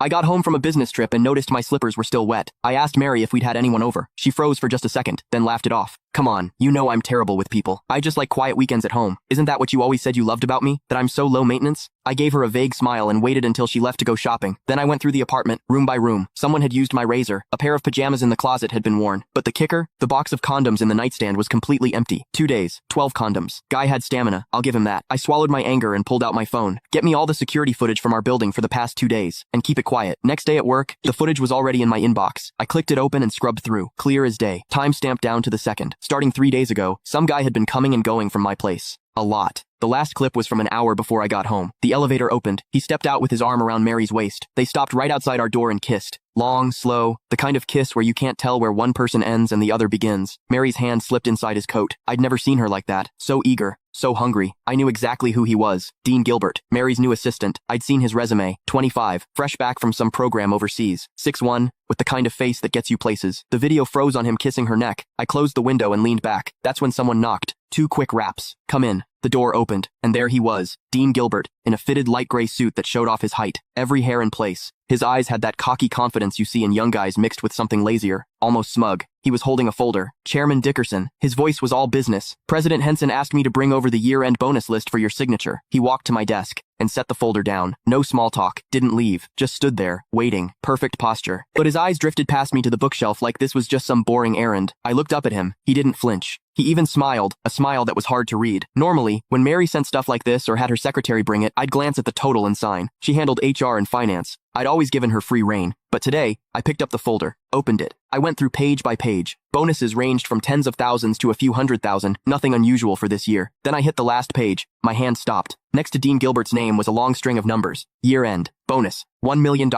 I got home from a business trip and noticed my slippers were still wet. I asked Mary if we'd had anyone over. She froze for just a second, then laughed it off. Come on, you know I'm terrible with people. I just like quiet weekends at home. Isn't that what you always said you loved about me? That I'm so low maintenance? I gave her a vague smile and waited until she left to go shopping. Then I went through the apartment, room by room. Someone had used my razor. A pair of pajamas in the closet had been worn. But the kicker? The box of condoms in the nightstand was completely empty. 2 days, 12 condoms. Guy had stamina, I'll give him that. I swallowed my anger and pulled out my phone. Get me all the security footage from our building for the past 2 days. And keep it quiet. Next day at work, the footage was already in my inbox. I clicked it open and scrubbed through. Clear as day. Time stamped down to the second. Starting 3 days ago, some guy had been coming and going from my place. A lot. The last clip was from an hour before I got home. The elevator opened. He stepped out with his arm around Mary's waist. They stopped right outside our door and kissed. Long, slow, the kind of kiss where you can't tell where one person ends and the other begins. Mary's hand slipped inside his coat. I'd never seen her like that. So eager. So hungry. I knew exactly who he was. Dean Gilbert, Mary's new assistant. I'd seen his resume. 25, fresh back from some program overseas. 6'1", with the kind of face that gets you places. The video froze on him kissing her neck. I closed the window and leaned back. That's when someone knocked. 2 quick raps. Come in. The door opened, and there he was, Dean Gilbert, in a fitted light gray suit that showed off his height, every hair in place. His eyes had that cocky confidence you see in young guys mixed with something lazier, almost smug. He was holding a folder. Chairman Dickerson. His voice was all business. President Henson asked me to bring over the year-end bonus list for your signature. He walked to my desk and set the folder down. No small talk. Didn't leave. Just stood there, waiting. Perfect posture. But his eyes drifted past me to the bookshelf like this was just some boring errand. I looked up at him. He didn't flinch. He even smiled, a smile that was hard to read. Normally, when Mary sent stuff like this or had her secretary bring it, I'd glance at the total and sign. She handled HR and finance. I'd always given her free rein. But today, I picked up the folder, opened it. I went through page by page. Bonuses ranged from tens of thousands to a few 100,000, nothing unusual for this year. Then I hit the last page. My hand stopped. Next to Dean Gilbert's name was a long string of numbers. Year end. Bonus. $1 million.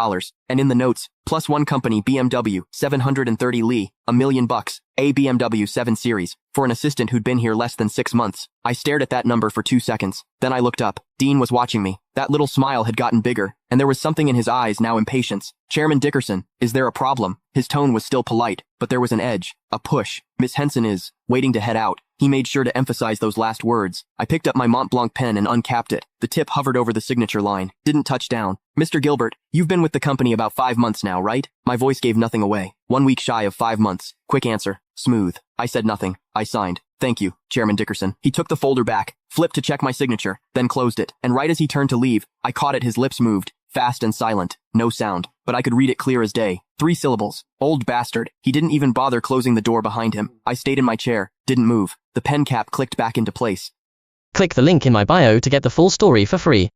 And in the notes, +1 company BMW, 730 Li, $1 million. A BMW 7 Series, for an assistant who'd been here less than 6 months. I stared at that number for 2 seconds. Then I looked up. Dean was watching me. That little smile had gotten bigger, and there was something in his eyes, now impatience. Chairman Dickerson, is there a problem? His tone was still polite, but there was an edge, a push. Miss Henson is waiting to head out. He made sure to emphasize those last words. I picked up my Mont Blanc pen and uncapped it. The tip hovered over the signature line. Didn't touch down. Mr. Gilbert, you've been with the company about 5 months now, right? My voice gave nothing away. 1 week shy of 5 months. Quick answer. Smooth. I said nothing. I signed. Thank you, Chairman Dickerson. He took the folder back, flipped to check my signature, then closed it. And right as he turned to leave, I caught it. His lips moved. Fast and silent. No sound. But I could read it clear as day. 3 syllables. Old bastard. He didn't even bother closing the door behind him. I stayed in my chair. Didn't move. The pen cap clicked back into place. Click the link in my bio to get the full story for free.